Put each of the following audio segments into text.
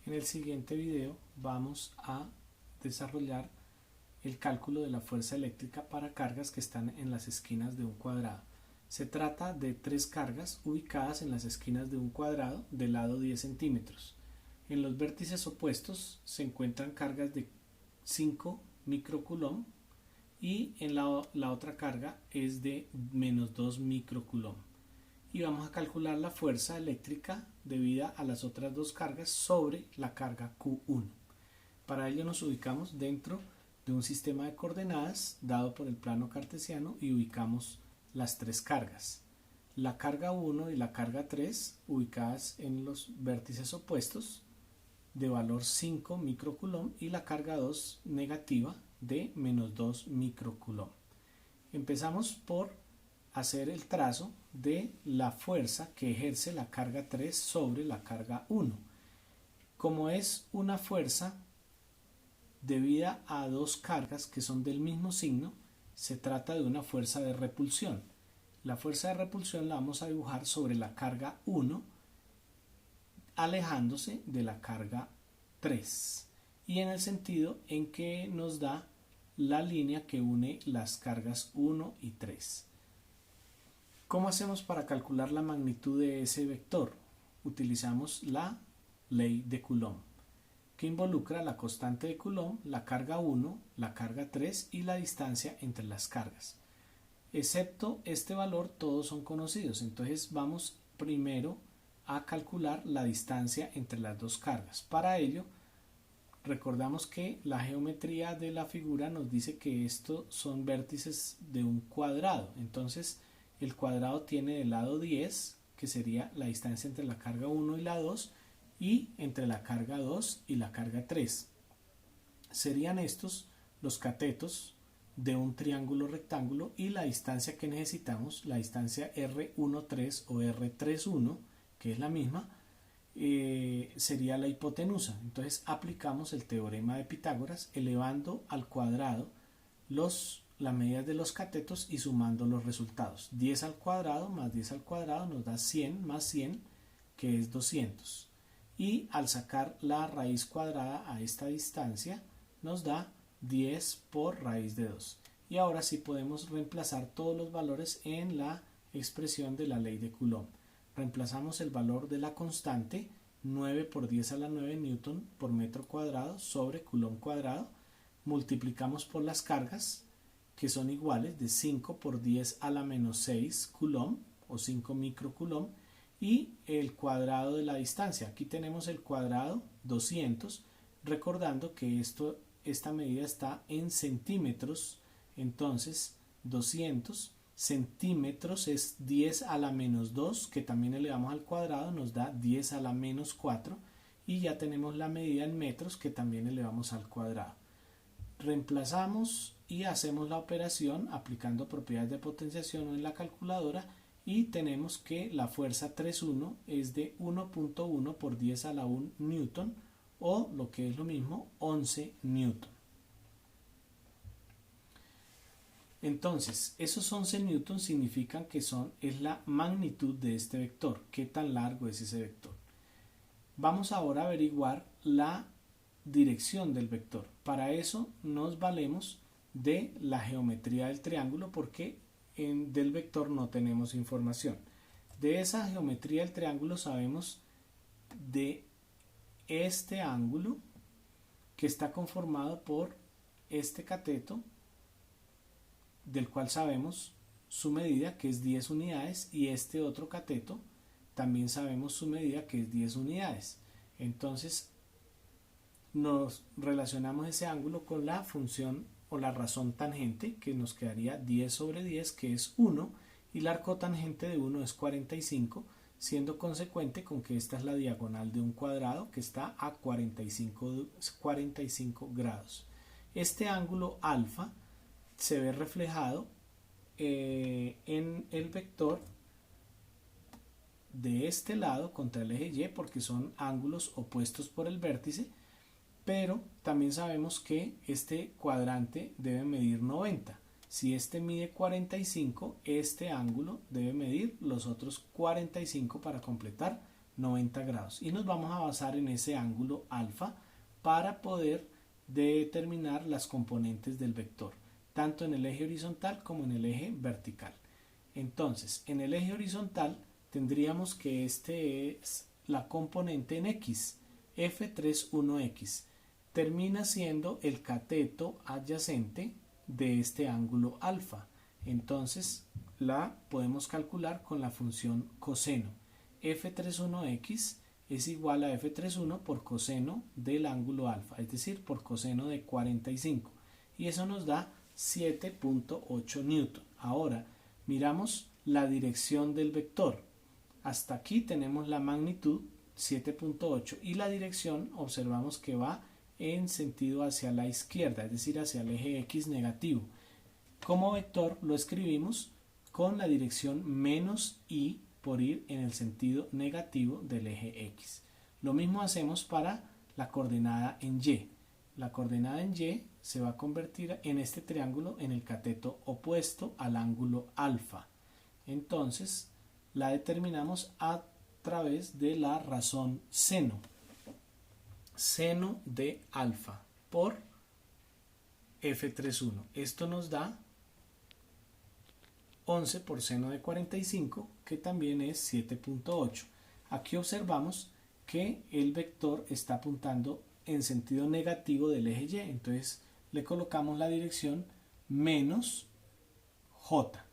en el siguiente video vamos a desarrollar el cálculo de la fuerza eléctrica para cargas que están en las esquinas de un cuadrado. Se trata de 3 cargas ubicadas en las esquinas de un cuadrado de lado 10 centímetros. En los vértices opuestos se encuentran cargas de 5 microcoulomb y en la otra carga es de menos 2 microcoulomb. Y vamos a calcular la fuerza eléctrica debida a las otras dos cargas sobre la carga Q1. Para ello nos ubicamos dentro de un sistema de coordenadas dado por el plano cartesiano y ubicamos las 3 cargas. La carga 1 y la carga 3 ubicadas en los vértices opuestos de valor 5 microcoulomb y la carga 2 negativa de menos 2 microcoulomb. Empezamos por hacer el trazo de la fuerza que ejerce la carga 3 sobre la carga 1. Como es una fuerza debida a dos cargas que son del mismo signo, se trata de una fuerza de repulsión. La fuerza de repulsión la vamos a dibujar sobre la carga 1, alejándose de la carga 3, y en el sentido en que nos da la línea que une las cargas 1 y 3. ¿Cómo hacemos para calcular la magnitud de ese vector? Utilizamos la ley de Coulomb, que involucra la constante de Coulomb, la carga 1, la carga 3 y la distancia entre las cargas. Excepto este valor, todos son conocidos. Entonces vamos primero a calcular la distancia entre las dos cargas. Para ello, recordamos que la geometría de la figura nos dice que estos son vértices de un cuadrado. Entonces, el cuadrado tiene del lado 10, que sería la distancia entre la carga 1 y la 2, y entre la carga 2 y la carga 3. Serían estos los catetos de un triángulo rectángulo y la distancia que necesitamos, la distancia R13 o R31, que es la misma, sería la hipotenusa. Entonces aplicamos el teorema de Pitágoras elevando al cuadrado las medidas de los catetos y sumando los resultados. 10 al cuadrado más 10 al cuadrado nos da 100 más 100, que es 200. Y al sacar la raíz cuadrada a esta distancia nos da 10 por raíz de 2. Y ahora sí podemos reemplazar todos los valores en la expresión de la ley de Coulomb. Reemplazamos el valor de la constante 9 por 10 a la 9 newton por metro cuadrado sobre Coulomb cuadrado. Multiplicamos por las cargas, que son iguales de 5 por 10 a la menos 6 coulomb o 5 microcoulomb, y el cuadrado de la distancia. Aquí tenemos el cuadrado 200, recordando que esta medida está en centímetros. Entonces 200 centímetros es 10 a la menos 2, que también elevamos al cuadrado, nos da 10 a la menos 4, y ya tenemos la medida en metros, que también elevamos al cuadrado. Reemplazamos y hacemos la operación aplicando propiedades de potenciación en la calculadora, y tenemos que la fuerza 3.1 es de 1.1 por 10 a la 1 newton, o lo que es lo mismo, 11 newton. Entonces, esos 11 newton significan que es la magnitud de este vector. ¿Qué tan largo es ese vector? Vamos ahora a averiguar la dirección del vector. Para eso nos valemos de la geometría del triángulo, porque del vector no tenemos información. De esa geometría del triángulo sabemos de este ángulo, que está conformado por este cateto, del cual sabemos su medida, que es 10 unidades, y este otro cateto también sabemos su medida, que es 10 unidades. Entonces nos relacionamos ese ángulo con la función o la razón tangente, que nos quedaría 10 sobre 10, que es 1, y la arcotangente de 1 es 45, siendo consecuente con que esta es la diagonal de un cuadrado que está a 45 grados. Este ángulo alfa se ve reflejado en el vector de este lado contra el eje Y, porque son ángulos opuestos por el vértice, pero también sabemos que este cuadrante debe medir 90. Si este mide 45, este ángulo debe medir los otros 45 para completar 90 grados. Y nos vamos a basar en ese ángulo alfa para poder determinar las componentes del vector, tanto en el eje horizontal como en el eje vertical. Entonces, en el eje horizontal tendríamos que este es la componente en X, F31X. Termina siendo el cateto adyacente de este ángulo alfa. Entonces, la podemos calcular con la función coseno. F31X es igual a F31 por coseno del ángulo alfa, es decir, por coseno de 45. Y eso nos da 7.8 newton. Ahora, miramos la dirección del vector. Hasta aquí tenemos la magnitud 7.8 y la dirección observamos que va en sentido hacia la izquierda, es decir, hacia el eje X negativo. Como vector lo escribimos con la dirección menos y por ir en el sentido negativo del eje X. Lo mismo hacemos para la coordenada en Y. La coordenada en Y se va a convertir en este triángulo en el cateto opuesto al ángulo alfa. Entonces la determinamos a través de la razón seno. Seno de alfa por F31. Esto nos da 11 por seno de 45, que también es 7.8. Aquí observamos que el vector está apuntando en sentido negativo del eje Y, entonces le colocamos la dirección menos J.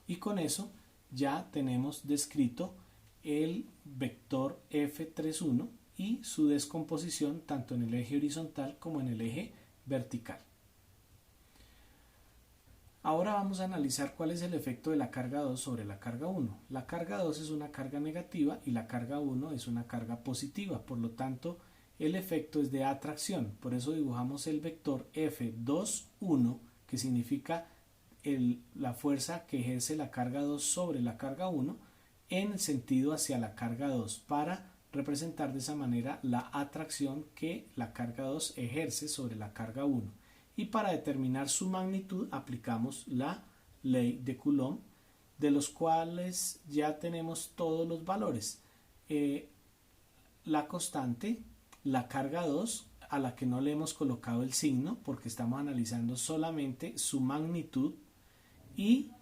Y con eso ya tenemos descrito el vector F31 y su descomposición tanto en el eje horizontal como en el eje vertical. Ahora vamos a analizar cuál es el efecto de la carga 2 sobre la carga 1. La carga 2 es una carga negativa y la carga 1 es una carga positiva, por lo tanto el efecto es de atracción. Por eso dibujamos el vector F21, que significa la fuerza que ejerce la carga 2 sobre la carga 1 en el sentido hacia la carga 2, para representar de esa manera la atracción que la carga 2 ejerce sobre la carga 1. Y para determinar su magnitud aplicamos la ley de Coulomb, de los cuales ya tenemos todos los valores. La constante, la carga 2, a la que no le hemos colocado el signo porque estamos analizando solamente su magnitud, y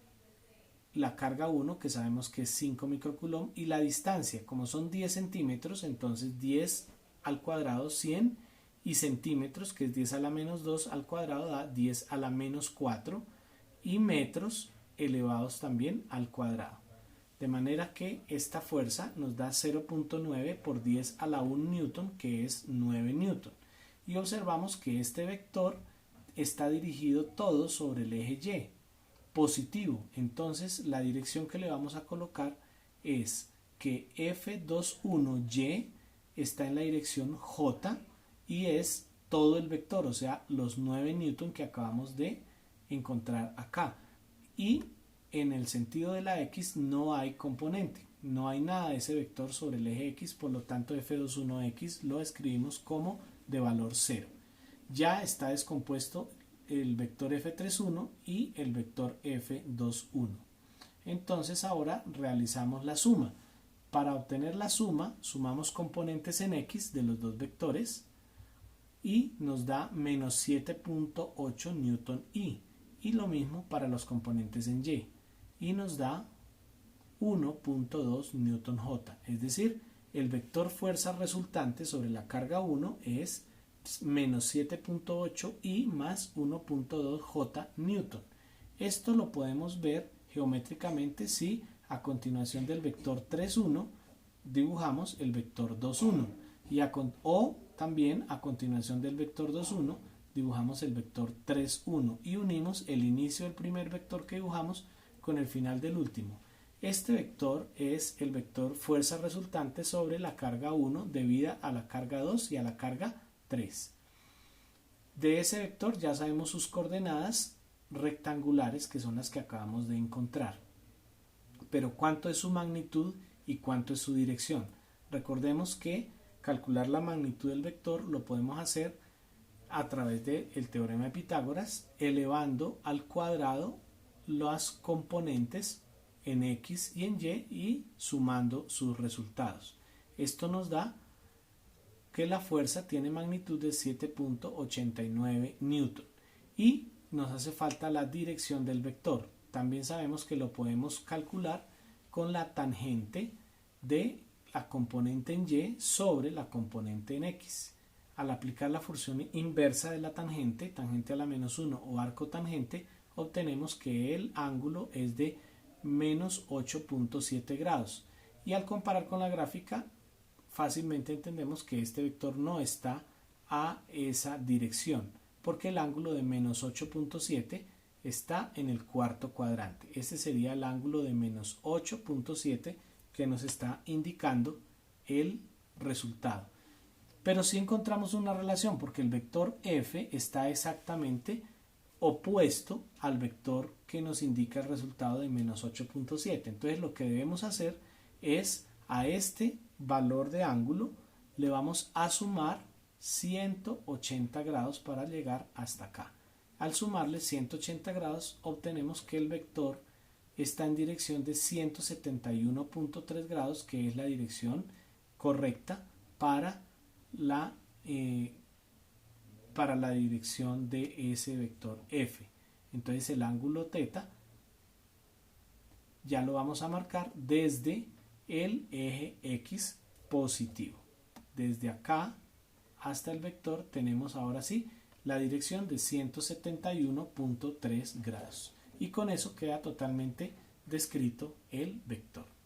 la carga 1, que sabemos que es 5 microcoulomb, y la distancia, como son 10 centímetros, entonces 10 al cuadrado 100, y centímetros, que es 10 a la menos 2 al cuadrado, da 10 a la menos 4, y metros elevados también al cuadrado. De manera que esta fuerza nos da 0.9 por 10 a la 1 newton, que es 9 newton. Y observamos que este vector está dirigido todo sobre el eje Y, positivo. Entonces la dirección que le vamos a colocar es que F21Y está en la dirección J, y es todo el vector, o sea, los 9 newton que acabamos de encontrar acá. Y en el sentido de la X no hay componente, no hay nada de ese vector sobre el eje X, por lo tanto F21X lo escribimos como de valor 0. Ya está descompuesto el vector F31 y el vector F21. Entonces ahora realizamos la suma. Para obtener la suma, sumamos componentes en X de los dos vectores y nos da menos 7.8 newton y lo mismo para los componentes en y nos da 1.2 newton J, es decir, el vector fuerza resultante sobre la carga 1 es menos 7.8 y más 1.2 J newton. Esto lo podemos ver geométricamente si a continuación del vector 3,1 dibujamos el vector 2,1 o también a continuación del vector 2,1 dibujamos el vector 3,1 y unimos el inicio del primer vector que dibujamos con el final del último. Este vector es el vector fuerza resultante sobre la carga 1 debida a la carga 2 y a la carga 3. De ese vector ya sabemos sus coordenadas rectangulares, que son las que acabamos de encontrar. Pero ¿cuánto es su magnitud y cuánto es su dirección? Recordemos que calcular la magnitud del vector lo podemos hacer a través del teorema de Pitágoras, elevando al cuadrado las componentes en X y en Y y sumando sus resultados. Esto nos da que la fuerza tiene magnitud de 7.89 newton y nos hace falta la dirección del vector. También sabemos que lo podemos calcular con la tangente de la componente en y sobre la componente en x. Al aplicar la función inversa de la tangente, tangente a la menos 1 o arco tangente, obtenemos que el ángulo es de menos 8.7 grados. Y al comparar con la gráfica, fácilmente entendemos que este vector no está a esa dirección, porque el ángulo de menos 8.7 está en el cuarto cuadrante. Este sería el ángulo de menos 8.7 que nos está indicando el resultado. Pero sí encontramos una relación, porque el vector f está exactamente opuesto al vector que nos indica el resultado de menos 8.7. Entonces lo que debemos hacer es a este valor de ángulo le vamos a sumar 180 grados para llegar hasta acá. Al sumarle 180 grados obtenemos que el vector está en dirección de 171.3 grados, que es la dirección correcta para la dirección de ese vector f. Entonces el ángulo θ ya lo vamos a marcar desde el eje x positivo. Desde acá hasta el vector tenemos ahora sí la dirección de 171.3 grados. Y con eso queda totalmente descrito el vector.